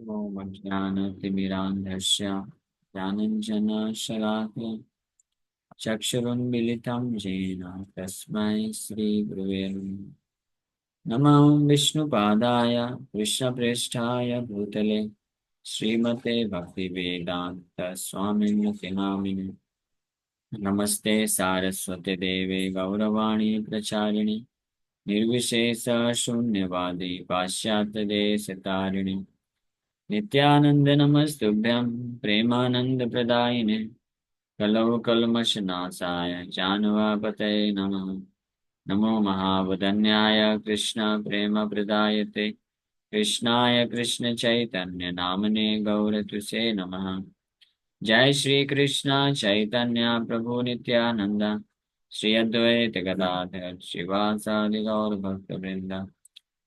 ॐ अज्ञानतिमिरान्धस्य ज्ञानञ्जनशलाकया चक्षुरुन्मिलितं येन तस्मै श्रीगुरुवे नमः। विष्णुपादाय कृष्णप्रेष्ठाय भूतले श्रीमते भक्तिवेदान्त स्वामिन्युति नामिने नमस्ते सारस्वते देवे गौरवाणी प्रचारिणे निर्विशेष शून्यवादी पाश्चात्यदेशतारिणे नित्यानंद नमस्तुभ्यं प्रेमानंदप्रदायिने कलौ कल्मषनाशाय जानवापतये नमः। नमो महावदन्याय कृष्ण प्रेम प्रदायते कृष्णाय कृष्ण चैतन्य नामने गौरतुसे नमः। जय श्री कृष्ण चैतन्य प्रभु नित्यानंद श्री अद्वैत गदाधर श्रीवासादि गौर भक्त वृंद।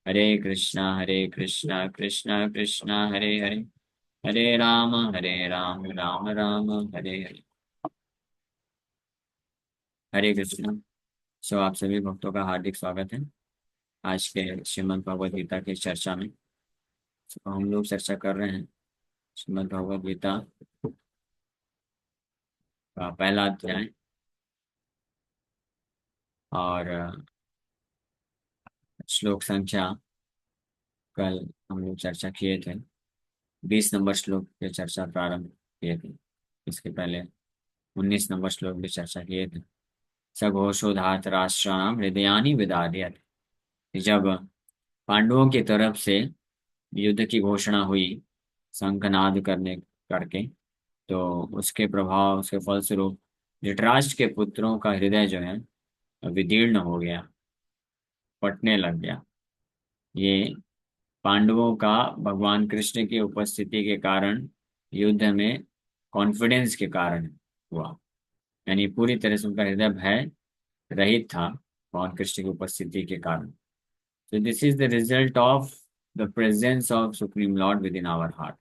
हरे कृष्णा कृष्णा कृष्णा हरे हरे हरे राम राम राम हरे हरे। हरे कृष्ण। सो आप सभी भक्तों का हार्दिक स्वागत है आज के श्रीमद् भगवद गीता की चर्चा में। हम लोग चर्चा कर रहे हैं श्रीमद् भगवद गीता का पहला अध्याय और श्लोक संख्या कल हम लोग चर्चा किए थे। 20 नंबर श्लोक की चर्चा प्रारंभ किए थे। इसके पहले 19 नंबर श्लोक की चर्चा किए थे। सघोषोधात राष्ट्राणाम हृदयानि विदारयत्। जब पांडवों की तरफ से युद्ध की घोषणा हुई शंखनाद करने करके, तो उसके प्रभाव उसके फलस्वरूप धृतराष्ट्र के पुत्रों का हृदय जो है विदीर्ण हो गया, फटने लग गया। ये पांडवों का भगवान कृष्ण की उपस्थिति के कारण युद्ध में कॉन्फिडेंस के कारण हुआ। यानी पूरी तरह से उनका हृदय भय रहित था भगवान कृष्ण की उपस्थिति के कारण। So this is the result of the presence of Supreme Lord within our heart.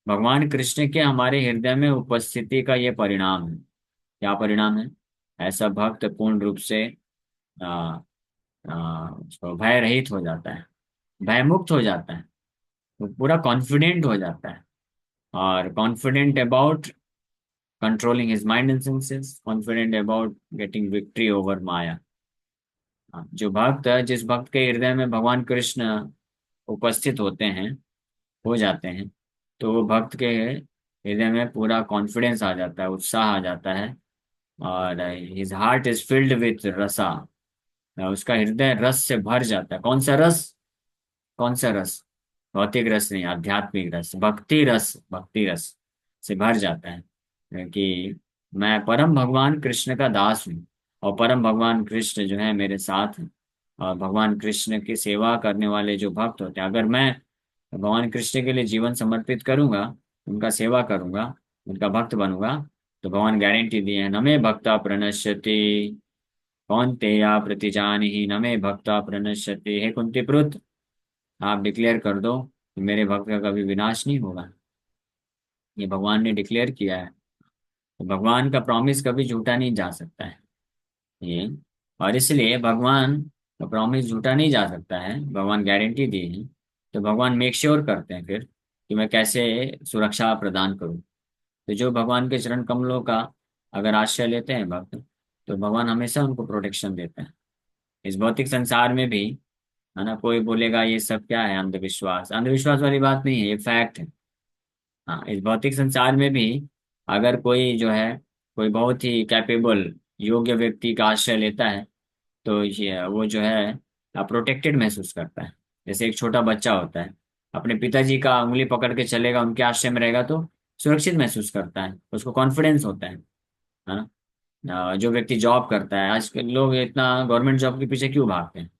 भगवान कृष्ण के हमारे हृदय में उपस्थिति का ये परिणाम है। क्या परिणाम है? ऐसा भक्त पूर्ण रूप से भय रहित हो जाता है, भय मुक्त हो जाता है, वो पूरा कॉन्फिडेंट हो जाता है और confident about controlling his mind and senses, confident about getting victory over maya. जो भक्त जिस भक्त के हृदय में भगवान कृष्ण उपस्थित होते हैं, हो जाते हैं, तो वो भक्त के हृदय में पूरा कॉन्फिडेंस आ जाता है, उत्साह आ जाता है और his heart is filled with रसा। उसका हृदय रस से भर जाता है। कौन सा रस? कौन सा रस? भौतिक रस नहीं, आध्यात्मिक रस, भक्ति रस, भक्ति रस से भर जाता है कि मैं परम भगवान कृष्ण का दास हूँ और परम भगवान कृष्ण जो है मेरे साथ हैं। और भगवान कृष्ण की सेवा करने वाले जो भक्त होते हैं, अगर मैं भगवान कृष्ण के लिए जीवन समर्पित करूंगा, उनका सेवा करूंगा, उनका भक्त बनूंगा, तो भगवान गारंटी दिए हैं, न मे भक्ता प्रणश्यति कौन्तेय प्रतिजानीहि न मे भक्ता प्रणश्यति। हे कुंती पुत्र, आप डिक्लेयर कर दो कि मेरे भक्त का कभी विनाश नहीं होगा। ये भगवान ने डिक्लेयर किया है। तो भगवान का प्रॉमिस कभी झूठा नहीं जा सकता है ये। और इसलिए भगवान का प्रॉमिस झूठा नहीं जा सकता है, भगवान गारंटी दी है। तो भगवान मेक श्योर करते हैं फिर कि मैं कैसे सुरक्षा प्रदान करूं। तो जो भगवान के चरण कमलों का अगर आश्रय लेते हैं भक्त, तो भगवान हमेशा उनको प्रोटेक्शन देते हैं। इस भौतिक संसार में भी, है ना, कोई बोलेगा ये सब क्या है, अंधविश्वास। अंधविश्वास वाली बात नहीं है, ये फैक्ट है। हाँ, इस भौतिक संसार में भी अगर कोई जो है, कोई बहुत ही कैपेबल योग्य व्यक्ति का आश्रय लेता है, तो ये वो जो है प्रोटेक्टेड महसूस करता है। जैसे एक छोटा बच्चा होता है, अपने पिताजी का उंगली पकड़ के चलेगा, उनके आश्रय में रहेगा तो सुरक्षित महसूस करता है, उसको कॉन्फिडेंस होता है ना। जो व्यक्ति जॉब करता है, आजकल लोग इतना गवर्नमेंट जॉब के पीछे क्यों भागते हैं?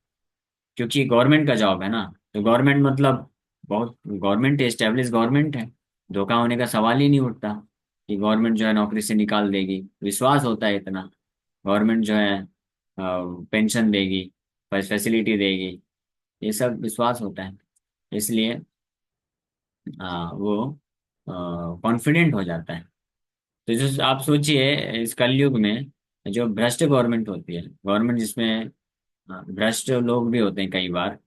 क्योंकि गवर्नमेंट का जॉब है ना। तो गवर्नमेंट मतलब बहुत, गवर्नमेंट एस्टेब्लिश गवर्नमेंट है, धोखा होने का सवाल ही नहीं उठता कि गवर्नमेंट जो है नौकरी से निकाल देगी। विश्वास होता है इतना, गवर्नमेंट जो है पेंशन देगी, फैसिलिटी देगी, ये सब विश्वास होता है। इसलिए वो कॉन्फिडेंट हो जाता है। तो जो आप सोचिए, इस कलयुग में जो भ्रष्ट गवर्नमेंट होती है, गवर्नमेंट जिसमें भ्रष्ट लोग भी होते हैं कई बार,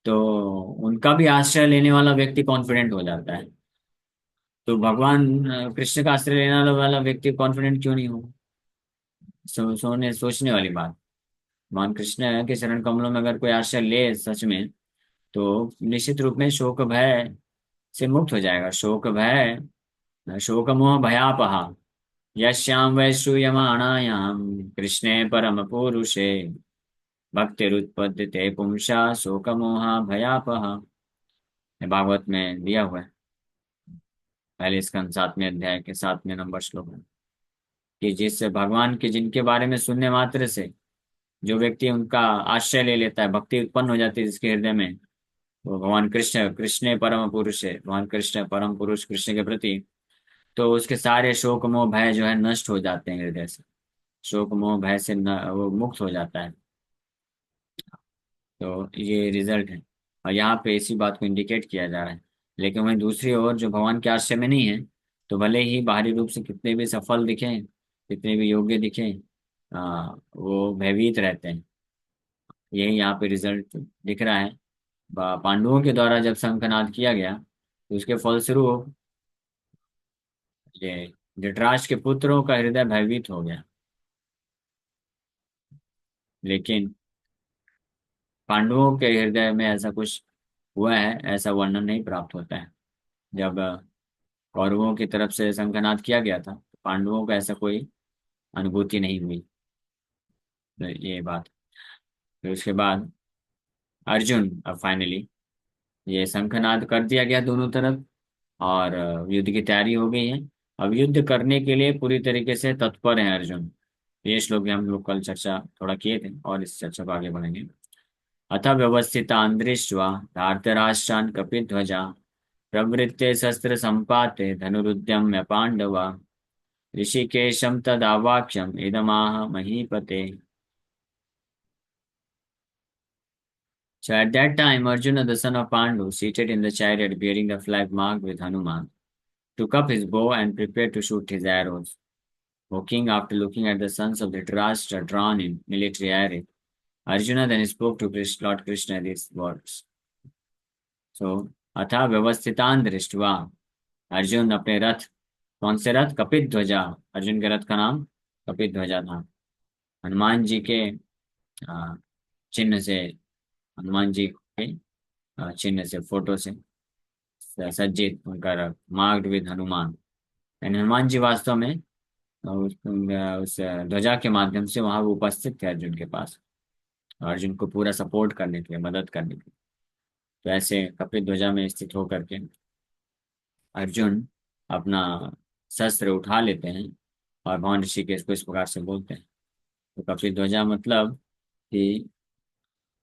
तो उनका भी आश्रय लेने वाला व्यक्ति कॉन्फिडेंट हो जाता है। तो भगवान कृष्ण का आश्रय लेने वाला व्यक्ति कॉन्फिडेंट क्यों नहीं हो? सोचने वाली बात। भगवान कृष्ण के चरण कमलों में अगर कोई आश्रय ले सच में, तो निश्चित रूप में शोक भय से मुक्त हो जाएगा। शोक मोह भयापहा यश्याम वै श्रूयमाणायाम कृष्णे परम पुरुषे भक्तिरुत्पद्यते पुंसा शोक मोह भयापहा। ये भागवत में दिया हुआ है, पहले स्कंद 7वें अध्याय के 7वें नंबर श्लोक में, कि जिससे भगवान के जिनके बारे में सुनने मात्र से जो व्यक्ति उनका आश्रय ले लेता है, भक्ति उत्पन्न हो जाती है जिसके हृदय में, वो भगवान कृष्ण, कृष्ण परम पुरुष है, भगवान कृष्ण परम पुरुष कृष्ण के प्रति, तो उसके सारे शोक मोह भय जो है नष्ट हो जाते हैं हृदय से। शोक मोह भय से वो मुक्त हो जाता है। तो ये रिजल्ट है, और यहाँ पे इसी बात को इंडिकेट किया जा रहा है। लेकिन वहीं दूसरी ओर जो भगवान के आश्रय में नहीं है, तो भले ही बाहरी रूप से कितने भी सफल दिखें, कितने भी योग्य दिखें, वो भयभीत रहते हैं। यही यहाँ पे रिजल्ट दिख रहा है। पांडवों के द्वारा जब शंखनाद किया गया, तो उसके फलस्वरूप ये धृतराष्ट्र के पुत्रों का हृदय भयभीत हो गया। लेकिन पांडवों के हृदय में ऐसा कुछ हुआ है, ऐसा वर्णन नहीं प्राप्त होता है। जब कौरवों की तरफ से शंखनाद किया गया था, तो पांडवों को ऐसा कोई अनुभूति नहीं हुई। तो ये बात। फिर उसके बाद अर्जुन, अब फाइनली ये शंखनाद कर दिया गया दोनों तरफ, और युद्ध की तैयारी हो गई है। अब युद्ध करने के लिए पूरी तरीके से तत्पर है अर्जुन। ये श्लोक भी हम लोग कल चर्चा थोड़ा किए थे, और इस चर्चा को आगे बढ़ेंगे। अथ व्यवस्थितान् दृष्ट्वा धार्तराष्ट्रान् कपिध्वजा प्रवृत्ते शस्त्र संपाते धनुरुद्यम्य पांडवा ऋषिकेशं तदावाक्यम् इदमाह महीपते। So at that time, Arjuna, the son of Pandu, seated in the chariot bearing the flag marked with Hanuman, took up his bow and prepared to shoot his arrows. O king, after looking at the sons of Dhritarashtra drawn in military array, Arjuna then spoke to Lord Krishna these words. So, अथा व्यवस्थितान दृष्टवा, अर्जुन अपने रथ, कौन से रथ? कपित ध्वजा। अर्जुन के रथ का नाम कपित ध्वजा था। हनुमान जी के चिन्ह से, हनुमान जी के चिन्ह से, फोटो से सज्जित उनका रथ, मार्क्ड विद हनुमान। यानी हनुमान जी वास्तव में उस ध्वजा के माध्यम से वहां वो उपस्थित थे अर्जुन के पास, अर्जुन को पूरा सपोर्ट करने के लिए, मदद करने के लिए। तो ऐसे कपित ध्वजा में स्थित होकर के अर्जुन अपना शस्त्र उठा लेते हैं, और भगवान ऋषिकेश को इस प्रकार से बोलते हैं। तो कपित ध्वजा मतलब कि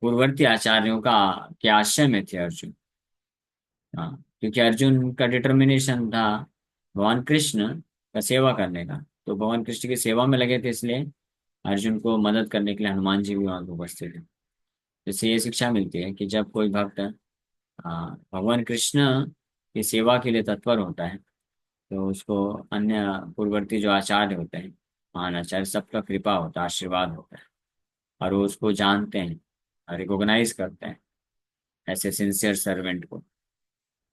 पूर्ववर्ती आचार्यों का के आश्रय में थे अर्जुन। हाँ, क्योंकि अर्जुन का डिटर्मिनेशन था भगवान कृष्ण का सेवा करने का, तो भगवान कृष्ण की सेवा में लगे थे, इसलिए अर्जुन को मदद करने के लिए हनुमान जी भी वहां पर उपस्थित थे। इससे ये शिक्षा मिलती है कि जब कोई भक्त भगवान कृष्ण की सेवा के लिए तत्पर होता है, तो उसको अन्य पूर्ववर्ती जो आचार्य होते हैं, महान आचार्य, सबका कृपा होता है, आशीर्वाद होता है, और वो उसको जानते हैं, रिकॉग्नाइज करते हैं ऐसे सिंसियर सर्वेंट को।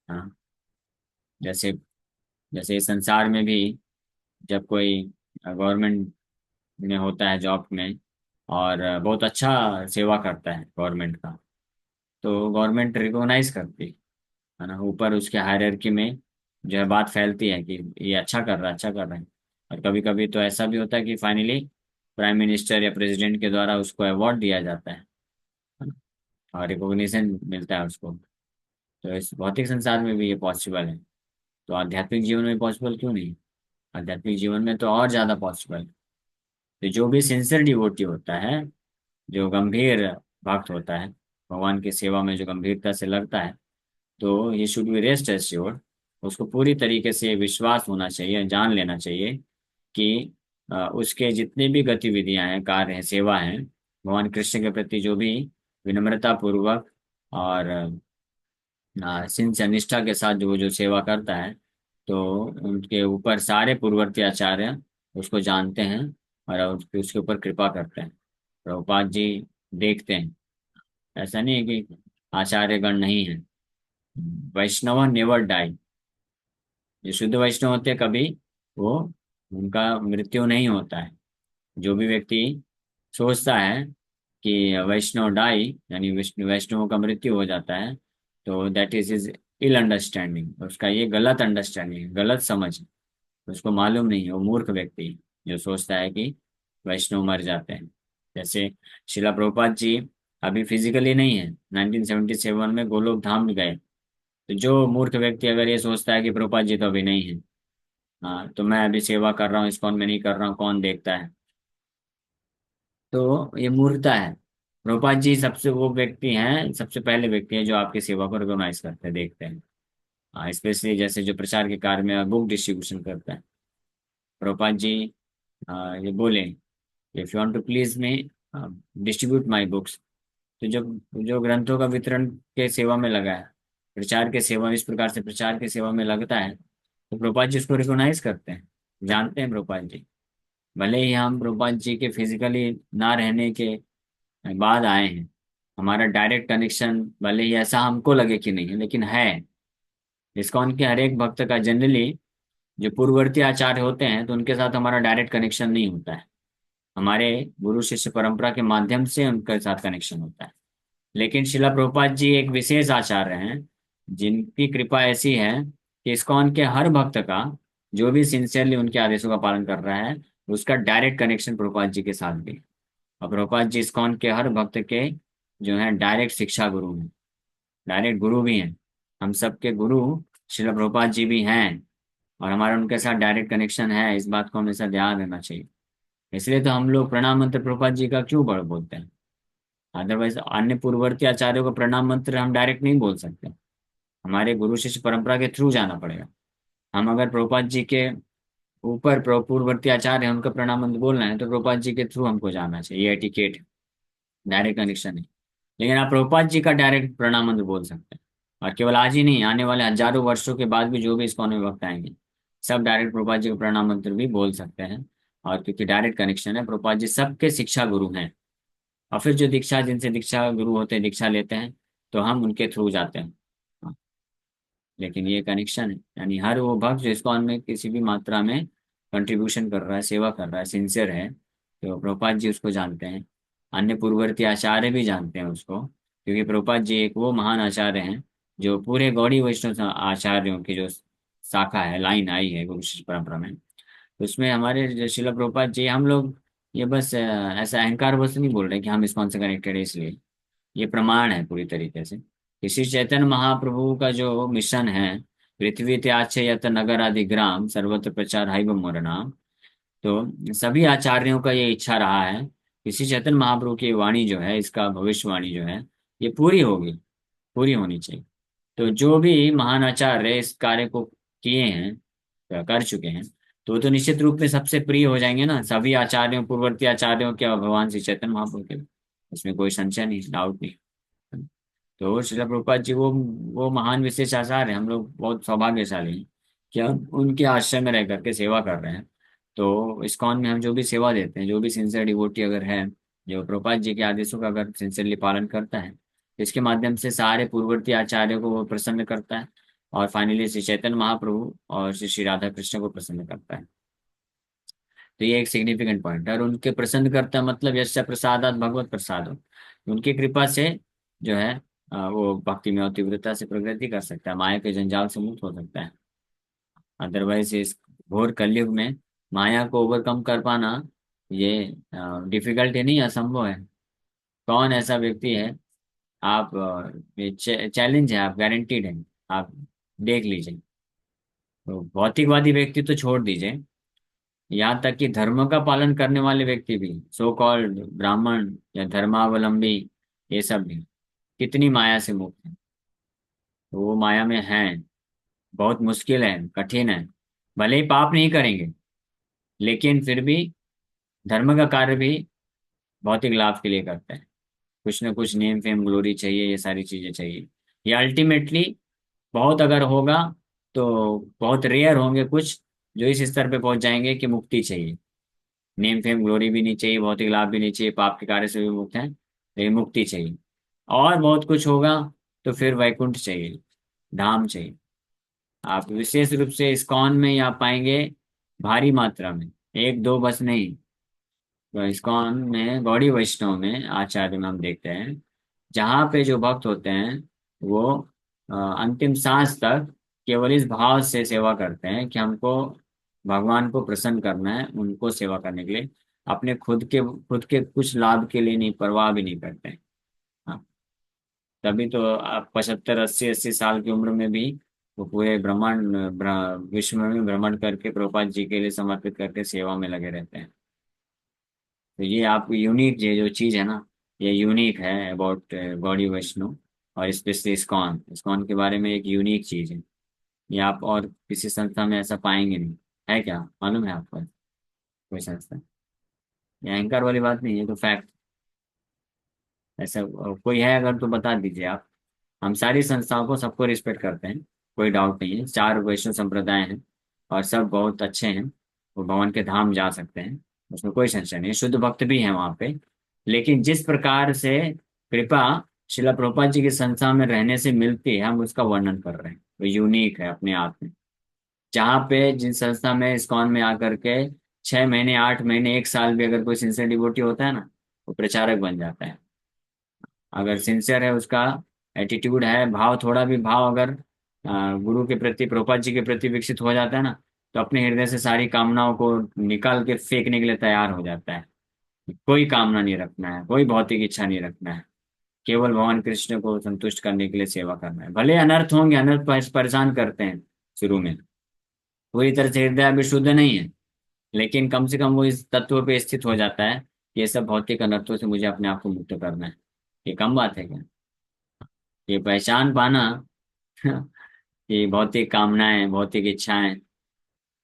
हाँ, जैसे जैसे इस संसार में भी जब कोई गवर्नमेंट में होता है, जॉब में, और बहुत अच्छा सेवा करता है गवर्नमेंट का, तो गवर्नमेंट रिकॉग्नाइज करती है ना, ऊपर उसके हायरार्की में जो है बात फैलती है कि ये अच्छा कर रहा है, अच्छा कर रहा है। और कभी कभी तो ऐसा भी होता है कि फाइनली प्राइम मिनिस्टर या प्रेसिडेंट के द्वारा उसको अवार्ड दिया जाता है ना, और रिकॉग्निशन मिलता है उसको। तो इस भौतिक संसार में भी ये पॉसिबल है, तो आध्यात्मिक जीवन में पॉसिबल क्यों नहीं? आध्यात्मिक जीवन में तो और ज्यादा पॉसिबल है। तो जो भी सिंसियर डिवोटी होता है, जो गंभीर भक्त होता है, भगवान की सेवा में जो गंभीरता से लगता है, तो ये शुड बी रेस्ट एश्योर्ड, उसको पूरी तरीके से विश्वास होना चाहिए, जान लेना चाहिए कि उसके जितनी भी गतिविधियां हैं, कार्य हैं, सेवा हैं, भगवान कृष्ण के प्रति जो भी विनम्रता पूर्वक और सिंच निष्ठा के साथ जो जो सेवा करता है, तो उनके ऊपर सारे पूर्ववर्ती आचार्य उसको जानते हैं, और उसके ऊपर कृपा करते हैं। प्रभुपाद जी देखते हैं। ऐसा नहीं है कि आचार्यगण नहीं है। वैष्णव नेवर डाई। जो शुद्ध वैष्णव होते हैं कभी वो उनका मृत्यु नहीं होता है। जो भी व्यक्ति सोचता है कि वैष्णव डाई यानी वैष्णव का मृत्यु हो जाता है, तो दैट इज इल अंडरस्टैंडिंग। उसका ये गलत अंडरस्टैंडिंग, गलत समझ है। उसको मालूम नहीं है, वो मूर्ख व्यक्ति है जो सोचता है कि वैष्णव मर जाते हैं। जैसे शिला प्रभुपाद जी अभी फिजिकली नहीं है, 1977 में गोलोक धाम गए। तो जो मूर्ख व्यक्ति अगर ये सोचता है कि प्रभुपाद जी तो अभी नहीं है, हाँ तो मैं अभी सेवा कर रहा हूँ, इस्कॉन में नहीं कर रहा हूँ, कौन देखता है, तो ये मूर्खता है। प्रभुपाद जी सबसे वो व्यक्ति हैं, सबसे पहले व्यक्ति हैं जो आपकी सेवा को रिकॉग्नाइज करते हैं, देखते हैं। स्पेशली जैसे जो प्रचार के कार्य में बुक डिस्ट्रीब्यूशन करता है, प्रभुपाद जी ये बोले, if you want to please me distribute my books. तो जब जो ग्रंथों का वितरण के सेवा में लगा है, प्रचार के सेवा, इस प्रकार से प्रचार के सेवा में लगता है, तो प्रभुपाद जी उसको रिकॉग्नाइज करते हैं, जानते हैं प्रभुपाद जी। भले ही हम प्रभुपाद जी के फिजिकली ना रहने के बाद आए हैं, हमारा डायरेक्ट कनेक्शन भले ही ऐसा हमको लगे कि नहीं है, लेकिन है। इस्कॉन के हर एक भक्त का जनरली जो पूर्ववर्ती आचार्य होते हैं तो उनके साथ हमारा डायरेक्ट कनेक्शन नहीं होता है, हमारे गुरु शिष्य परंपरा के माध्यम से उनके साथ कनेक्शन होता है। लेकिन शिला प्रभुपाद जी एक विशेष आचार्य हैं जिनकी कृपा ऐसी है कि इस्कॉन के हर भक्त का, जो भी सिंसियरली उनके आदेशों का पालन कर रहा है, उसका डायरेक्ट कनेक्शन प्रभुपाद जी के साथ भी। और प्रभुपाद जी इस्कॉन के हर भक्त के जो है डायरेक्ट शिक्षा गुरु हैं, डायरेक्ट गुरु भी हैं। हम सबके गुरु शिला प्रभुपाद जी भी हैं, और हमारा उनके साथ डायरेक्ट कनेक्शन है, इस बात को हमेशा ध्यान रखना चाहिए। इसलिए तो हम लोग प्रणाम मंत्र प्रभुपाद जी का क्यों बड़ बोलते हैं। अदरवाइज अन्य पूर्ववर्ती आचार्यों को प्रणाम मंत्र हम डायरेक्ट नहीं बोल सकते, हमारे गुरु शिष्य परंपरा के थ्रू जाना पड़ेगा। हम अगर प्रभुपाद जी के ऊपर पूर्ववर्ती आचार्य हैं, उनका प्रणाम मंत्र बोलना है तो प्रभुपाद जी के थ्रू हमको जाना चाहिए, ये एटिकेट, डायरेक्ट कनेक्शन है। लेकिन आप प्रभुपाद जी का डायरेक्ट प्रणाम मंत्र बोल सकते हैं, और केवल आज ही नहीं, आने वाले हजारों वर्षों के बाद भी जो भी इस्कॉन में भक्त आएंगे, सब डायरेक्ट प्रभुपाद जी का प्रणाम मंत्र भी बोल सकते हैं। और क्योंकि डायरेक्ट कनेक्शन है, प्रभुपाद जी सबके शिक्षा गुरु हैं। और फिर जो दीक्षा, जिनसे दीक्षा गुरु होते हैं, दीक्षा लेते हैं, तो हम उनके थ्रू जाते हैं। हाँ, लेकिन ये कनेक्शन है, यानी हर वो भक्त जो इस्कॉन में किसी भी मात्रा में कंट्रीब्यूशन कर रहा है, सेवा कर रहा है, सिंसियर है, तो प्रभुपाद जी उसको जानते हैं। अन्य पूर्ववर्ती आचार्य भी जानते हैं उसको, क्योंकि प्रभुपाद जी एक वो महान आचार्य हैं जो पूरे गौड़ी वैष्णव आचार्यों की जो शाखा है, लाइन आई है गुरु शिष्य परंपरा में, तो उसमें हमारे जो शिला प्रभुपाद जी, हम लोग ये बस ऐसा अहंकार बस नहीं बोल रहे कि हम इस्कॉन से कनेक्टेड है इसलिए। ये प्रमाण है पूरी तरीके से कि श्री चैतन्य महाप्रभु का जो मिशन है, पृथ्वी त्याच यत नगर आदि ग्राम सर्वत्र प्रचार हाई मोर नाम। तो सभी आचार्यों का ये इच्छा रहा है कि श्री चैतन्य महाप्रभु की वाणी जो है, इसका भविष्यवाणी जो है, ये पूरी होगी, पूरी होनी चाहिए। तो जो भी महान आचार्य इस कार्य को किए हैं, कर चुके हैं, तो निश्चित रूप में सबसे प्रिय हो जाएंगे ना, सभी आचार्यों, पूर्ववर्ती आचार्यों के और भगवान श्री चैतन्य महाप्रभु के। इसमें कोई संशय नहीं, डाउट नहीं। तो श्रील प्रभुपाद जी वो महान विशेष आचार्य हैं, हम लोग बहुत सौभाग्यशाली हैं कि हम उनके आश्रम में रह करके सेवा कर रहे हैं। तो इस्कॉन में हम जो भी सेवा देते हैं, जो भी सिंसियर डिवोटी अगर है, जो प्रभुपाद जी के आदेशों का अगर सिंसियरली पालन करता है, इसके माध्यम से सारे पूर्ववर्ती आचार्यों को वो प्रसन्न करता है, और फाइनली श्री चैतन्य महाप्रभु और श्री श्री राधा कृष्ण को प्रसन्न करता है। तो ये एक सिग्निफिकेंट पॉइंट है। और उनके प्रसन्न करता मतलब यश प्रसादात भगवत प्रसाद हो, उनकी कृपा से जो है वो भक्ति में और तीव्रता से प्रगति कर सकता है, माया के जंजाल से मुक्त हो सकता है। अदरवाइज इस घोर कलयुग में माया को ओवरकम कर पाना ये डिफिकल्ट है, नहीं असंभव है। कौन ऐसा व्यक्ति है, आप ये चैलेंज है, आप गारंटीड है, आप देख लीजिए। तो भौतिकवादी व्यक्ति तो छोड़ दीजिए, यहाँ तक कि धर्म का पालन करने वाले व्यक्ति भी, सो कॉल्ड ब्राह्मण या धर्मावलंबी, ये सब भी कितनी माया से मुक्त है। तो वो माया में हैं, बहुत मुश्किल है, कठिन है। भले ही पाप नहीं करेंगे, लेकिन फिर भी धर्म का कार्य भी भौतिक लाभ के लिए करते हैं। कुछ ना कुछ नेम फेम ग्लोरी चाहिए, ये सारी चीजें चाहिए। ये अल्टीमेटली बहुत अगर होगा तो बहुत रेयर होंगे कुछ जो इस स्तर पे पहुंच जाएंगे कि मुक्ति चाहिए। नेम फेम ग्लोरी भी नहीं चाहिए, भौतिक लाभ भी नहीं चाहिए, पाप के कार्य से भी मुक्त है, लेकिन मुक्ति चाहिए। और बहुत कुछ होगा तो फिर वैकुंठ चाहिए, धाम चाहिए। आप विशेष रूप से इस्कॉन में ही आप पाएंगे भारी मात्रा में, एक दो बस नहीं। तो इस्कॉन में, गौड़ी वैष्णव में, आचार्य में हम देखते हैं जहाँ पे जो भक्त होते हैं वो अंतिम सांस तक केवल इस भाव से सेवा करते हैं कि हमको भगवान को प्रसन्न करना है, उनको सेवा करने के लिए, अपने खुद के कुछ लाभ के लिए नहीं, परवाह भी नहीं करते हैं। हाँ, तभी तो आप 75 80 80 साल की उम्र में भी वो पूरे विश्व में भ्रमण करके प्रभुपाद जी के लिए समर्पित करके सेवा में लगे रहते हैं। तो ये आप यूनिक, ये जो चीज है ना, ये यूनिक है अबाउट गौड़ी वैष्णव, और स्पेशली इस्कॉन। इस्कॉन के बारे में एक यूनिक चीज है, ये आप और किसी संस्था में ऐसा पाएंगे नहीं। है क्या, मालूम है आपको कोई संस्था? ये अहंकार वाली बात नहीं है, तो फैक्ट। ऐसा कोई है अगर तो बता दीजिए आप। हम सारी संस्थाओं को, सबको रिस्पेक्ट करते हैं, कोई डाउट नहीं है। 4 वैष्णव संप्रदाय हैं और सब बहुत अच्छे हैं, वो भगवान के धाम जा सकते हैं, उसमें कोई संशय नहीं। शुद्ध भक्त भी हैं वहाँ पे। लेकिन जिस प्रकार से कृपा शिला प्रभुपाद जी की संस्था में रहने से मिलती है, हम उसका वर्णन कर रहे हैं। वो यूनिक है अपने आप में। जहाँ पे जिन संस्था में, इस्कॉन में आकर के 6 महीने 8 महीने 1 साल भी अगर कोई सिंसियर डिवोटी होता है ना, वो प्रचारक बन जाता है। अगर सिंसियर है, उसका एटीट्यूड है, भाव, थोड़ा भी भाव अगर गुरु के प्रति, प्रभुपाद जी के प्रति विकसित हो जाता है ना, तो अपने हृदय से सारी कामनाओं को निकाल के फेंकने के लिए तैयार हो जाता है। कोई कामना नहीं रखना है, कोई भौतिक इच्छा नहीं रखना है, केवल भगवान कृष्ण को संतुष्ट करने के लिए सेवा करना है। भले अनर्थ होंगे, अनर्थ परेशान करते हैं शुरू में, पूरी तरह से हृदय अभी शुद्ध नहीं है, लेकिन कम से कम वो इस तत्व पे स्थित हो जाता है कि ये सब भौतिक अनर्थों से मुझे अपने आप को मुक्त करना है। ये कम बात है क्या? ये पहचान पाना कि भौतिक कामनाएं, भौतिक इच्छाएं,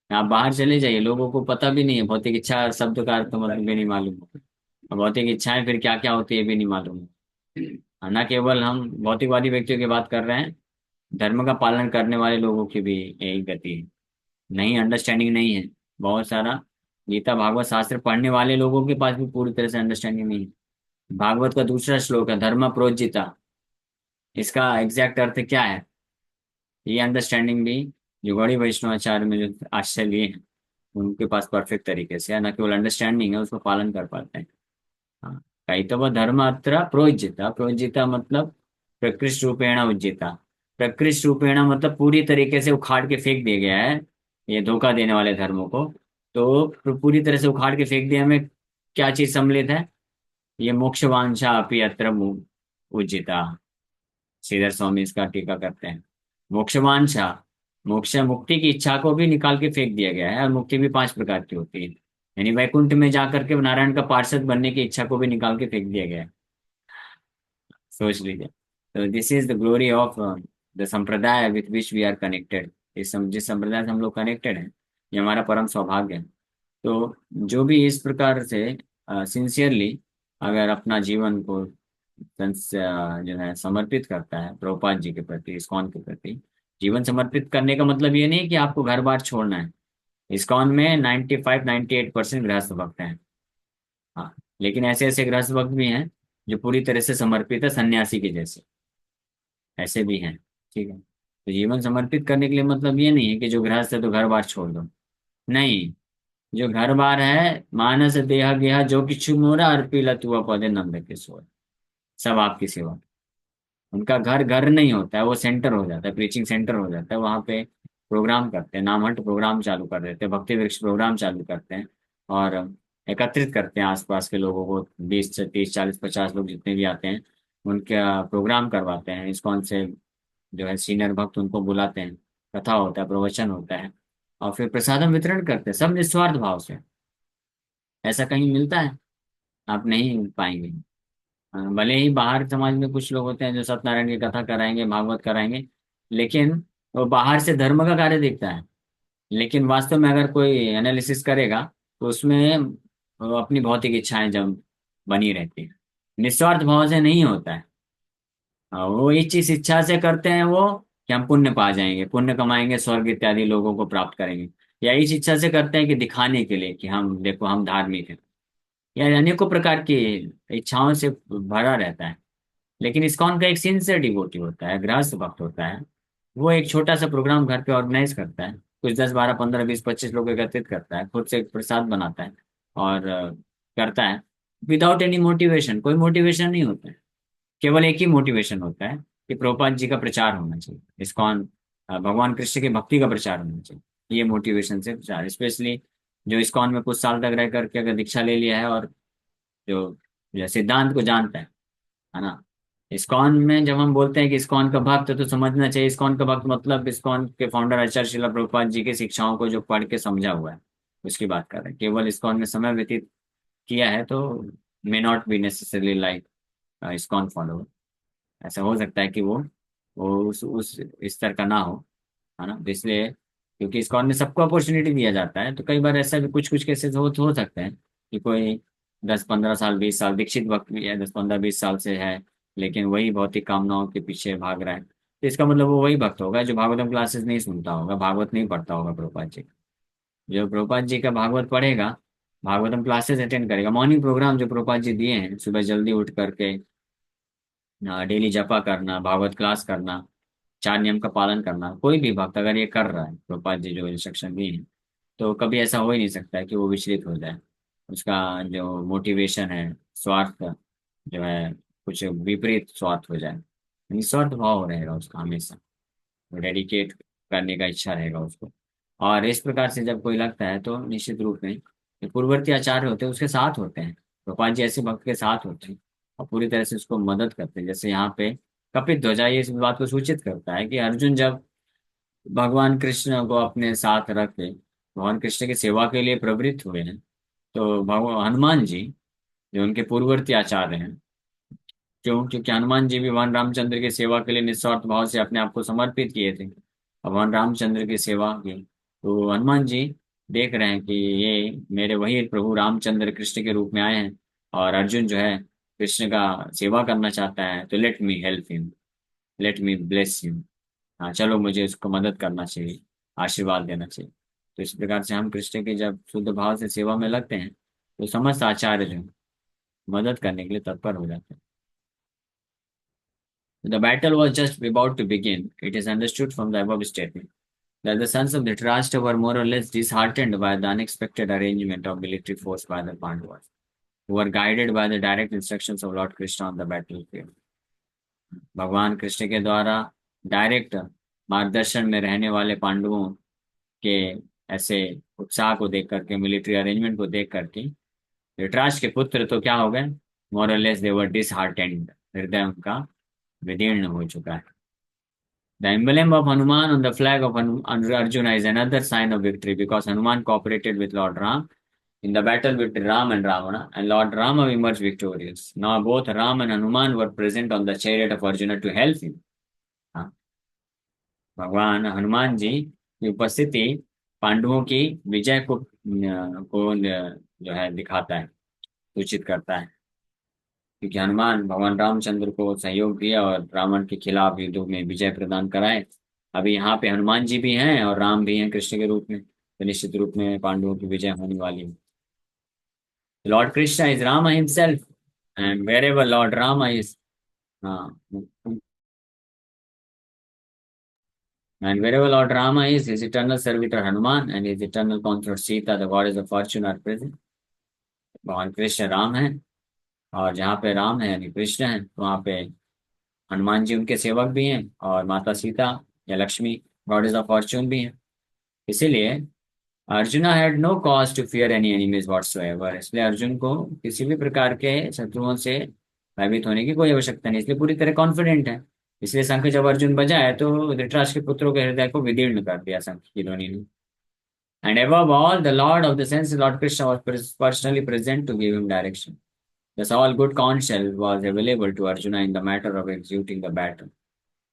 आप बाहर चले जाइए, लोगों को पता भी नहीं है भौतिक इच्छा शब्द का अर्थ, मतलब भी नहीं मालूम। और भौतिक इच्छाएं फिर क्या क्या होती है ये भी नहीं मालूम। न केवल हम भौतिकवादी व्यक्तियों की बात कर रहे हैं, धर्म का पालन करने वाले लोगों की भी यही गति है। नहीं, अंडरस्टैंडिंग नहीं है। बहुत सारा गीता भागवत शास्त्र पढ़ने वाले लोगों के पास भी पूरी तरह से अंडरस्टैंडिंग नहीं है। भागवत का दूसरा श्लोक है धर्म प्रोज्जिता, इसका एग्जैक्ट अर्थ क्या है, ये अंडरस्टैंडिंग भी जो गौड़ी वैष्णवाचार्य में जो आश्रय लिए हैं उनके पास परफेक्ट तरीके से है। न केवल अंडरस्टैंडिंग है, उसको पालन कर पाते हैं। हाँ, कई तो वह धर्म अत्र प्रोज्जिता, प्रोज्जिता मतलब प्रकृष्ट रूपेण उज्जिता। प्रकृष्ट रूपेण मतलब पूरी तरीके से उखाड़ के फेंक दिया गया है ये धोखा देने वाले धर्मों को। तो पूरी तरह से उखाड़ के फेंक दिया में क्या चीज सम्मिलित है? ये मोक्ष वांछा अपि अत्र उज्जिता। श्रीधर स्वामी इसका टीका करते हैं। मोक्ष वांछा, मोक्ष मुक्ति की इच्छा को भी निकाल के फेंक दिया गया है, और मुक्ति भी 5 प्रकार की होती है। यानी वैकुंठ में जाकर के नारायण का पार्षद बनने की इच्छा को भी निकाल के फेंक दिया गया है। सोच लीजिए। तो this is the glory of the sampradaya with which we are connected. जिस संप्रदाय से हम लोग कनेक्टेड हैं, ये हमारा परम सौभाग्य है। तो जो भी इस प्रकार से सिंसियरली अगर अपना जीवन को जो है समर्पित करता है प्रभुपाद जी के प्रति, इस्कॉन के प्रति, जीवन समर्पित करने का मतलब ये नहीं कि आपको घर बार छोड़ना है। इस्कॉन में 95 98% गृहस्थ भक्त हैं। हाँ, लेकिन ऐसे ऐसे गृहस्थ भक्त भी हैं जो पूरी तरह से समर्पित है, सन्यासी के जैसे, ऐसे भी हैं। ठीक है, तो जीवन समर्पित करने के लिए मतलब ये नहीं है कि जो गृहस्थ है तो घर बार छोड़ दो। नहीं, जो घर बार है, मानस देह गेह जो किछु मोरा अर्पी लतुआ पौधे नंद के सोए, सब आपकी सेवा। उनका घर घर नहीं होता है, वो सेंटर हो जाता है, प्रीचिंग सेंटर हो जाता है। वहाँ पे प्रोग्राम करते हैं, नामहट प्रोग्राम चालू कर देते हैं, भक्ति वृक्ष प्रोग्राम चालू करते हैं, और एकत्रित करते हैं आसपास के लोगों को, 20 से 30 40 50 लोग जितने भी आते हैं, उनका प्रोग्राम करवाते हैं। इस्कॉन से जो है सीनियर भक्त उनको बुलाते हैं, कथा होता है, प्रवचन होता है, और फिर प्रसादम वितरण करते हैं, सब निस्वार्थ भाव से। ऐसा कहीं मिलता है? आप नहीं पाएंगे। भले ही बाहर समाज में कुछ लोग होते हैं जो सत्यनारायण की कथा कराएंगे, भागवत कराएंगे, लेकिन वो बाहर से धर्म का कार्य दिखता है, लेकिन वास्तव में अगर कोई एनालिसिस करेगा तो उसमें वो अपनी भौतिक इच्छाएं जब बनी रहती है, निस्वार्थ भाव से नहीं होता है। वो इस चीज इच्छा से करते हैं वो कि हम पुण्य पा जाएंगे, पुण्य कमाएंगे, स्वर्ग इत्यादि लोगों को प्राप्त करेंगे, या इस इच्छा से करते हैं कि दिखाने के लिए कि हम देखो हम धार्मिक हैं, या अनेकों प्रकार की इच्छाओं से भरा रहता है। लेकिन इस्कॉन का एक सिंसियर डिवोटी होता है, गृहस्थ भक्त होता है, वो एक छोटा सा प्रोग्राम घर पे ऑर्गेनाइज करता है, कुछ 10 12 15 20 25 लोग एकत्रित करता है, खुद से एक प्रसाद बनाता है और करता है विदाउट एनी मोटिवेशन। कोई मोटिवेशन नहीं होता है, केवल एक ही मोटिवेशन होता है कि प्रभुपाद जी का प्रचार होना चाहिए, इस्कॉन भगवान कृष्ण की भक्ति का प्रचार होना चाहिए। ये मोटिवेशन से प्रचार, स्पेशली जो इस्कॉन में कुछ साल तक रह करके अगर दीक्षा ले लिया है और जो सिद्धांत को जानता है ना। इस्कॉन में जब हम बोलते हैं कि इस्कॉन का भक्त है, तो समझना चाहिए इस्कॉन का भक्त मतलब इस्कॉन के फाउंडर आचार्य श्रीला प्रभुपाद जी की शिक्षाओं को जो पढ़ के समझा हुआ है, उसकी बात कर रहे हैं। केवल इस्कॉन में समय व्यतीत किया है तो may not be necessarily like ISKCON follower. ऐसा हो सकता है कि वो उस स्तर का ना हो, है ना। तो इसलिए क्योंकि इस्कॉन में सबको अपॉर्चुनिटी दिया जाता है, तो कई बार ऐसा भी कुछ कुछ केसेस हो सकते हैं कि कोई 10 15 साल 20 साल दीक्षित वक्त भी है, 10 15 20 साल से है, लेकिन वही भौतिक कामनाओं के पीछे भाग रहा है, तो इसका मतलब वो वही भक्त होगा जो भागवतम क्लासेस नहीं सुनता होगा, भागवत नहीं पढ़ता होगा प्रभुपाद जी का। जो प्रभुपाद जी का भागवत पढ़ेगा, भागवतम क्लासेस अटेंड करेगा, मॉर्निंग प्रोग्राम जो प्रभुपाद जी दिए हैं, सुबह जल्दी उठ करके डेली जपा करना, भागवत क्लास करना, 4 नियम का पालन करना, कोई भी भक्त अगर ये कर रहा है, प्रभुपाद जी जो इंस्ट्रक्शन दिए हैं, तो कभी ऐसा हो ही नहीं सकता है कि वो विचलित हो जाए। उसका जो मोटिवेशन है, स्वार्थ जो है, कुछ विपरीत स्वार्थ हो जाए, निस्वार्थ भाव रहेगा उसका हमेशा, डेडिकेट करने का इच्छा रहेगा उसको। और इस प्रकार से जब कोई लगता है तो निश्चित रूप में जो पूर्ववर्ती आचार्य होते हैं उसके साथ होते हैं, गोपाल जी ऐसे भक्त के साथ होते हैं और पूरी तरह से उसको मदद करते हैं। जैसे यहाँ पे कपित ध्वजा ये इस बात को सूचित करता है कि अर्जुन जब भगवान कृष्ण को अपने साथ रख के भगवान कृष्ण की सेवा के लिए प्रवृत्त हुए हैं, तो भगवान हनुमान जी जो उनके पूर्ववर्ती आचार्य हैं, क्योंकि हनुमान जी भी भगवान रामचंद्र की सेवा के लिए निस्वार्थ भाव से अपने आप को समर्पित किए थे, भगवान रामचंद्र की सेवा की। तो हनुमान जी देख रहे हैं कि ये मेरे वही प्रभु रामचंद्र कृष्ण के रूप में आए हैं, और अर्जुन जो है कृष्ण का सेवा करना चाहता है, तो let me help him, let me bless him. हाँ चलो, मुझे उसको मदद करना चाहिए, आशीर्वाद देना चाहिए। तो इस प्रकार से हम कृष्ण के जब शुद्ध भाव से सेवा में लगते हैं, तो समस्त आचार्य जो हैं, मदद करने के लिए तत्पर हो जाते हैं। The battle was just about to begin. It is understood from the above statement that the sons of Dhritarashtra were more or less disheartened by the unexpected arrangement of military force by the Pandavas, who were guided by the direct instructions of Lord Krishna on the battlefield. भगवान कृष्ण के द्वारा direct मार्गदर्शन में रहने वाले पांडवों के ऐसे उत्साह को देख करके, मिलिट्री अरेंजमेंट को देख करके धृतराष्ट्र के पुत्र तो क्या हो गए, मोर और लेस दे वर डिसहार्टेंड, हृदय उनका विदीर्ण हो चुका है। The emblem of Hanuman on the flag of Arjuna is another sign of victory because Hanuman cooperated with Lord Ram in the battle with Ram and Ravana, and Lord Rama emerged victorious. Now both Ram and Hanuman were present on the chariot of Arjuna to help him. हाँ, भगवान हनुमान जी की उपस्थिति पांडवों की विजय को जो है दिखाता है, सूचित करता है, क्योंकि हनुमान भगवान रामचंद्र को सहयोग दिया और रावण के खिलाफ युद्धों में विजय प्रदान कराए। अभी यहाँ पे हनुमान जी भी हैं और राम भी हैं कृष्ण के रूप में, तो निश्चित रूप में पांडवों की विजय होने वाली है। Lord Krishna is Rama himself, and wherever Lord Rama is, हाँ, and wherever Lord Rama is, his eternal servitor Hanuman and his eternal consort Sita, the goddess of fortune, are present. भगवान कृष्ण राम है, और जहाँ पे राम है यानी कृष्ण है, वहाँ पे हनुमान जी उनके सेवक भी हैं, और माता सीता या लक्ष्मी गॉडेस ऑफ फॉर्च्यून भी हैं। इसीलिए Arjuna had no cause to fear any enemies whatsoever, इसलिए अर्जुन को किसी भी प्रकार के शत्रुओं से भयभीत होने की कोई आवश्यकता नहीं, इसलिए पूरी तरह कॉन्फिडेंट है। इसलिए शंख जब अर्जुन बजाए तो धृतराष्ट्र के पुत्रों के हृदय को विदीर्ण कर दिया शंख की ध्वनि ने। And above all, the Lord of the senses, Lord Krishna, was personally present to give him direction. Thus, all good counsel was available to Arjuna in the matter of executing the battle.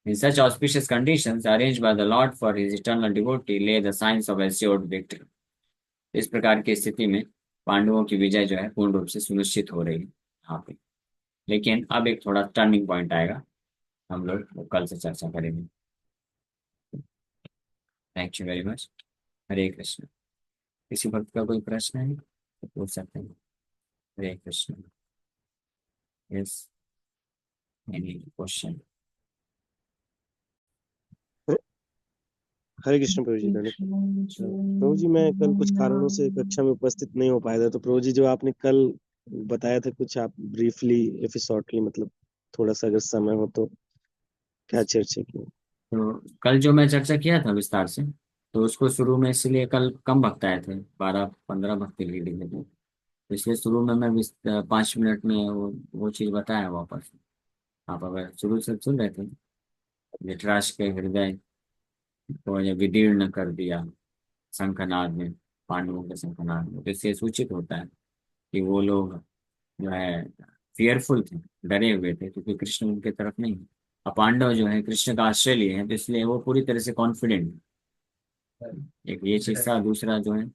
In such auspicious conditions, arranged by the Lord for his eternal devotee, lay the signs of assured victory. इस प्रकार की स्थिति में पांडवों की विजय जो है पूर्ण रूप से सुनिश्चित हो रही है यहाँ पे। लेकिन अब एक थोड़ा टर्निंग पॉइंट आएगा, हम लोग वो कल से चर्चा करेंगे। Thank you very much. Hare Krishna. किसी भक्त का कोई प्रश्न है तो पूछ सकते हैं। Hare Krishna. Yes. Any question? Hare Krishna प्रभु जी। धन्यवाद। प्रभु जी, मैं कल कुछ कारणों से कक्षा में उपस्थित नहीं हो पाया था, तो प्रभु जी जो आपने कल बताया था, कुछ आप ब्रीफली या फिर शॉर्टली, मतलब थोड़ा सा अगर समय हो तो क्या चर्चा की? तो कल जो मैं चर्चा किया था विस्तार से, तो उसको शुरू में इसलिए कल कम भक्त आए थे, 12-15 भक्त लीडिंग में थे, तो इसलिए शुरू में मैं 5 मिनट में वो चीज़ बताया वापस। आप अगर शुरू से सुन रहे थे, धृतराज के हृदय को ये विदीर्ण कर दिया शंखनाद में, पांडवों के शंखनाद में, तो इससे सूचित होता है कि वो लोग जो है फियरफुल थे, डरे हुए थे, क्योंकि कृष्ण उनके तरफ नहीं है। और पांडव जो है कृष्ण का आश्रय लिए हैं, तो इसलिए वो पूरी तरह से कॉन्फिडेंट। एक ये चीज था। दूसरा जो है,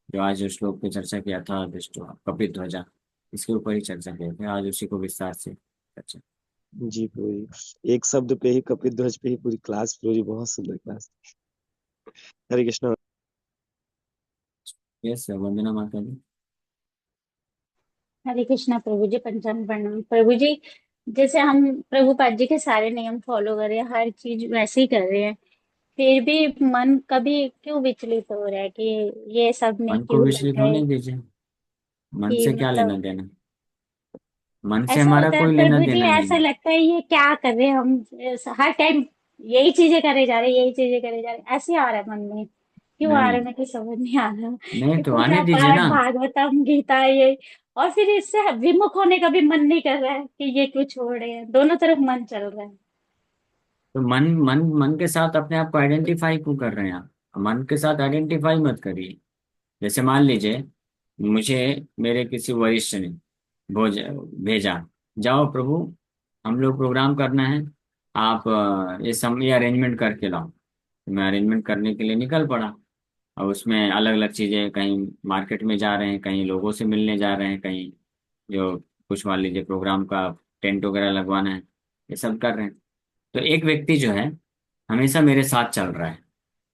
जो आज जो श्लोक पे चर्चा किया था, दृष्टो कपित ध्वजा, इसके ऊपर ही चर्चा किया था, आज उसी को विस्तार से चर्चा। जी प्रभु जी, एक शब्द पे ही, कपिल ध्वज पे ही पूरी क्लास। प्रभु जी बहुत सुंदर क्लास। हरे कृष्ण। यस, वंदना माता जी। हरे कृष्णा प्रभु जी। पंचांग प्रणाम प्रभु जी। जैसे हम प्रभुपाद जी के सारे नियम फॉलो कर रहे हैं, हर चीज वैसे ही कर रहे हैं, फिर भी मन कभी क्यों विचलित हो रहा है कि ये सब में मन को क्यों लग विचलित गए? होने दीजिए। मन कि से क्या लेना मतलब देना? मन से ऐसा हमारा होता है कोई लेना प्रभु जी, देना नहीं ऐसा है। लगता है ये क्या कर रहे हैं हम, हर टाइम यही चीजें करे जा रहे, यही चीजें करे जा रहे, ऐसे आ रहा है मन में। क्यों आ रहा है नहीं, मेरे को समझ नहीं आ रहा नहीं कि तो आने पूजा दीजिए पाठ ना। भागवतम गीता ये, और फिर इससे विमुख होने का भी मन नहीं कर रहा है कि ये क्यों छोड़ रहे हैं, दोनों तरफ मन चल रहा है। तो मन मन मन के साथ अपने आप को आइडेंटिफाई क्यों कर रहे हैं आप? मन के साथ आइडेंटिफाई मत करिए। जैसे मान लीजिए, मुझे मेरे किसी वरिष्ठ ने भोज भेजा, जाओ प्रभु, हम लोग प्रोग्राम करना है, आप ये अरेंजमेंट करके लाओ। तो मैं अरेंजमेंट करने के लिए निकल पड़ा। और उसमें अलग अलग चीजें, कहीं मार्केट में जा रहे हैं, कहीं लोगों से मिलने जा रहे हैं, कहीं जो कुछ मान लीजिए प्रोग्राम का टेंट वगैरह लगवाना है, ये सब कर रहे हैं। तो एक व्यक्ति जो है हमेशा मेरे साथ चल रहा है।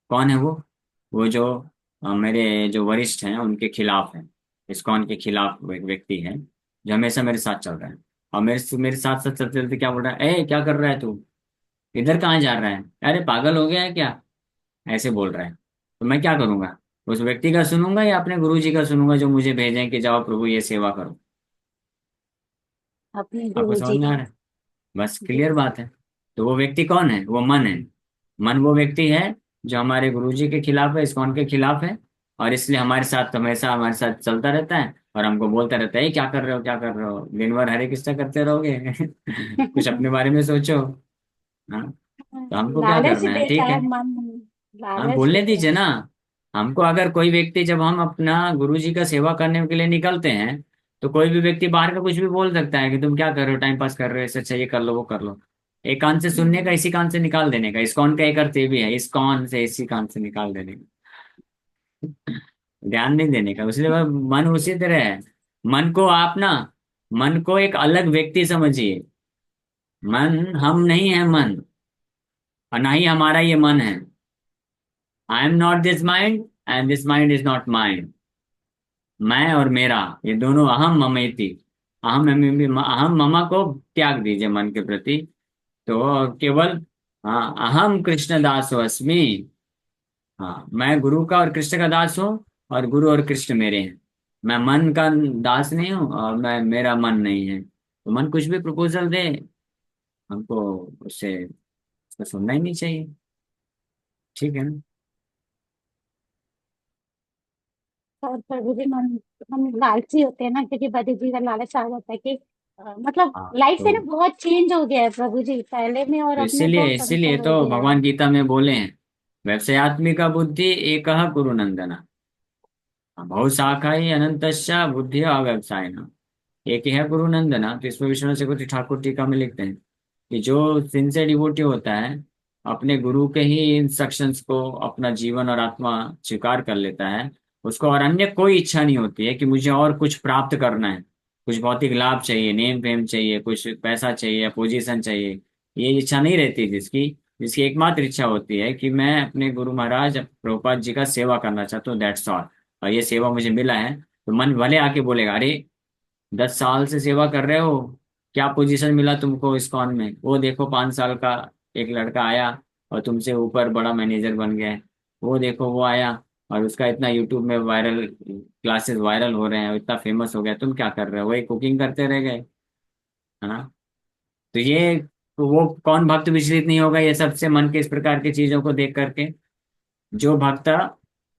कौन है वो जो मेरे जो वरिष्ठ हैं उनके खिलाफ है, इस्कॉन के खिलाफ वो एक व्यक्ति है जो हमेशा मेरे साथ चल रहा है। और मेरे साथ साथ चलते चलते क्या बोल रहा है, ए क्या कर रहा है तू, इधर कहाँ जा रहा है, अरे पागल हो गया है क्या, ऐसे बोल रहा है। तो मैं क्या करूंगा? उस व्यक्ति का सुनूंगा या अपने गुरु जी का सुनूंगा जो मुझे भेजें कि जाओ प्रभु ये सेवा करो? अपने आपको गुरु समझ जी में आ का। रहा है? बस जी क्लियर जी। बात है। तो वो व्यक्ति कौन है? वो मन है। मन वो व्यक्ति है जो हमारे गुरुजी के खिलाफ है, इस्कॉन के खिलाफ है, और इसलिए हमारे साथ हमेशा हमारे साथ चलता रहता है और हमको बोलता रहता है, "ये क्या कर रहे हो, क्या कर रहे हो, दिन भर हरे कृष्णा करते रहोगे?" कुछ अपने बारे में सोचो। हाँ, तो हमको क्या लालच करना है, देता ठीक है है। मन, हाँ, लालच बोलने देता है। दीजिए ना। हमको अगर कोई व्यक्ति, जब हम अपना गुरुजी का सेवा करने के लिए निकलते हैं, तो कोई भी व्यक्ति बाहर का कुछ भी बोल सकता है कि तुम क्या कर रहे हो, टाइम पास कर रहे हो, इससे अच्छा ये कर लो वो कर लो। एक कान से सुनने का, हम्म, इसी कान से निकाल देने का। इस्कॉन का एक अर्थ ये भी है, इस कौन से इसी कान से निकाल देने का, ध्यान नहीं देने का। इसलिए मन उसी तरह है। मन को आप ना, मन को एक अलग व्यक्ति समझिए। मन हम नहीं है मन, और ना ही हमारा ये मन है। I am not this mind and this mind is not mind. मैं और मेरा, ये दोनों अहम ममेति। अहम ममा को त्याग दीजिए मन के प्रति। तो केवल, हाँ, अहम कृष्ण दासो अस्मि। हाँ, मैं गुरु का और कृष्ण का दास हूँ, और गुरु और कृष्ण मेरे हैं। मैं मन का दास नहीं हूँ, और मैं, मेरा मन नहीं है। तो मन कुछ भी प्रपोजल दे, हमको उससे उसका सुनना ही नहीं चाहिए। ठीक है ना? और प्रभु जी हम लालची होते हैं ना, क्योंकि बड़ी जी का लालच आ जाता है कि मतलब हाँ, लाइफ तो है ना, बहुत चेंज हो गया है प्रभु जी पहले में और अब में, इसीलिए बहुत इसीलिए अंतर हो तो गया है। भगवान गीता में बोले हैं, व्यवसायत्मिका बुद्धि एकः कुरु नंदन, बहुशाखा ही अनंतश्च बुद्धि अव्यवसाय। एक ही है गुरु नंदना। तो इसमें विश्वनाथ चक्रवर्ती ठाकुर टीका में लिखते हैं कि जो सिंसियर डिवोटी होता है, अपने गुरु के ही इंस्ट्रक्शंस को अपना जीवन और आत्मा स्वीकार कर लेता है, उसको और अन्य कोई इच्छा नहीं होती है कि मुझे और कुछ प्राप्त करना है, कुछ भौतिक लाभ चाहिए, नेम फेम चाहिए, कुछ पैसा चाहिए, पोजीशन चाहिए। ये इच्छा नहीं रहती जिसकी, जिसकी एकमात्र इच्छा होती है कि मैं अपने गुरु महाराज प्रभुपाद जी का सेवा करना चाहता हूँ, दैट्स ऑल। और ये सेवा मुझे मिला है, तो मन भले आके बोलेगा, अरे 10 साल से सेवा कर रहे हो, क्या पोजीशन मिला तुमको इस्कॉन में? वो देखो 5 साल का एक लड़का आया और तुमसे ऊपर बड़ा मैनेजर बन गया है। वो देखो वो आया और उसका इतना यूट्यूब में वायरल क्लासेस वायरल हो रहे हैं, इतना फेमस हो गया। तुम क्या कर रहे हो? वही कुकिंग करते रह गए, है ना? तो ये, वो कौन भक्त विचलित नहीं होगा ये सबसे, मन के इस प्रकार की चीजों को देख करके? जो भक्त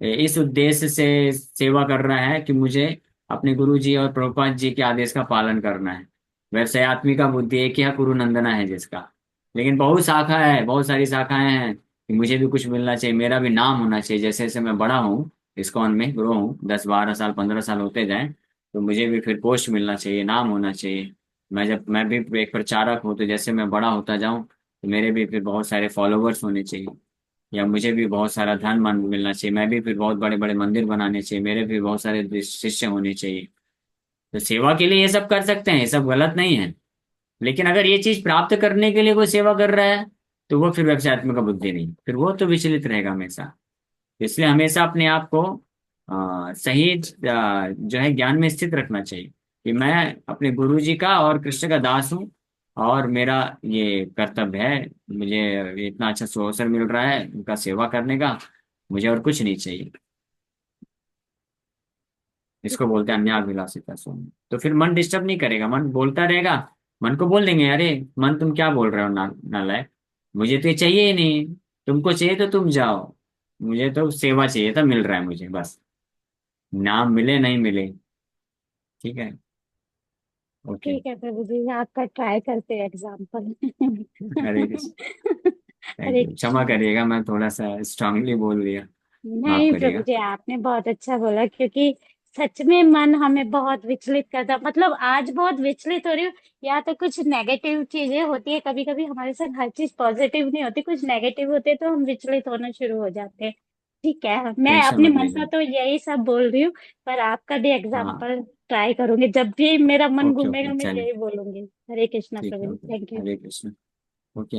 इस उद्देश्य से सेवा कर रहा है कि मुझे अपने गुरु जी और प्रभुपाद जी के आदेश का पालन करना है, वैसे आत्मिका बुद्धि एक ही गुरु नंदना है जिसका। लेकिन बहुत शाखा है, बहुत सारी शाखाएं हैं कि मुझे भी कुछ मिलना चाहिए, मेरा भी नाम होना चाहिए। जैसे जैसे मैं बड़ा हूँ, इस्कॉन में ग्रो हूँ, 10 12 साल 15 साल होते जाएं, तो मुझे भी फिर पोस्ट मिलना चाहिए, नाम होना चाहिए। मैं भी एक प्रचारक हूँ, तो जैसे मैं बड़ा होता जाऊं तो मेरे भी फिर बहुत सारे फॉलोवर्स होने चाहिए, या मुझे भी बहुत सारा धन मान मिलना चाहिए, मैं भी फिर बहुत बड़े बड़े मंदिर बनाने चाहिए, मेरे भी बहुत सारे शिष्य होने चाहिए। तो सेवा के लिए ये सब कर सकते हैं, ये सब गलत नहीं है। लेकिन अगर ये चीज प्राप्त करने के लिए कोई सेवा कर रहा है, तो वो फिर व्यवसायत्मक का बुद्धि नहीं, फिर वो तो विचलित रहेगा हमेशा। इसलिए हमेशा अपने आप को सही जो है ज्ञान में स्थित रखना चाहिए कि मैं अपने गुरु जी का और कृष्ण का दास हूँ, और मेरा ये कर्तव्य है, मुझे ये इतना अच्छा अवसर मिल रहा है उनका सेवा करने का, मुझे और कुछ नहीं चाहिए। ठीक इसको है बोलते हैं प्रभु जी। अन्याभिलाषिता शून्य। तो फिर मन डिस्टर्ब नहीं करेगा, मन बोलता रहेगा। मन को बोल देंगे, अरे मन तुम क्या बोल रहे हो नालायक, मुझे तो ये चाहिए ही नहीं, तुमको चाहिए तो तुम जाओ, मुझे तो सेवा चाहिए था, मिल रहा है मुझे बस, नाम मिले नहीं मिले। ठीक है। ओके। ठीक है प्रभु जी, आपका ट्राई करते हैं example. Hare Krishna. Thank Hare you, क्षमा कृष्ण। करिएगा, मैं थोड़ा सा स्ट्रांगली बोल दिया, माफ नहीं प्रभु करिएगा। जी, आपने बहुत अच्छा बोला, क्योंकि सच में मन हमें बहुत विचलित करता, मतलब आज बहुत विचलित हो रही हूँ। या तो कुछ नेगेटिव चीजें होती है, कभी कभी हमारे साथ हर चीज पॉजिटिव नहीं होती, कुछ नेगेटिव होते हैं तो हम विचलित होना शुरू हो जाते हैं। ठीक है, मैं टेंशन अपने मत मन लीजिए। से तो यही सब बोल रही हूँ, पर आपका भी हाँ। एग्जाम्पल ट्राई करूंगी, जब भी मेरा मन ओके घूमेगा ओके, मैं चलिए। यही बोलूंगी। हरे कृष्णा ठीक है, प्रभु जी, okay. Thank you. Hare Krishna. Okay.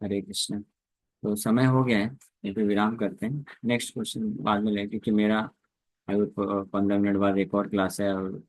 Hare Krishna. तो समय हो गया है, ये पे विराम करते हैं, नेक्स्ट क्वेश्चन बाद में लें, क्योंकि मेरा अभी 15 मिनट बाद एक और क्लास है, और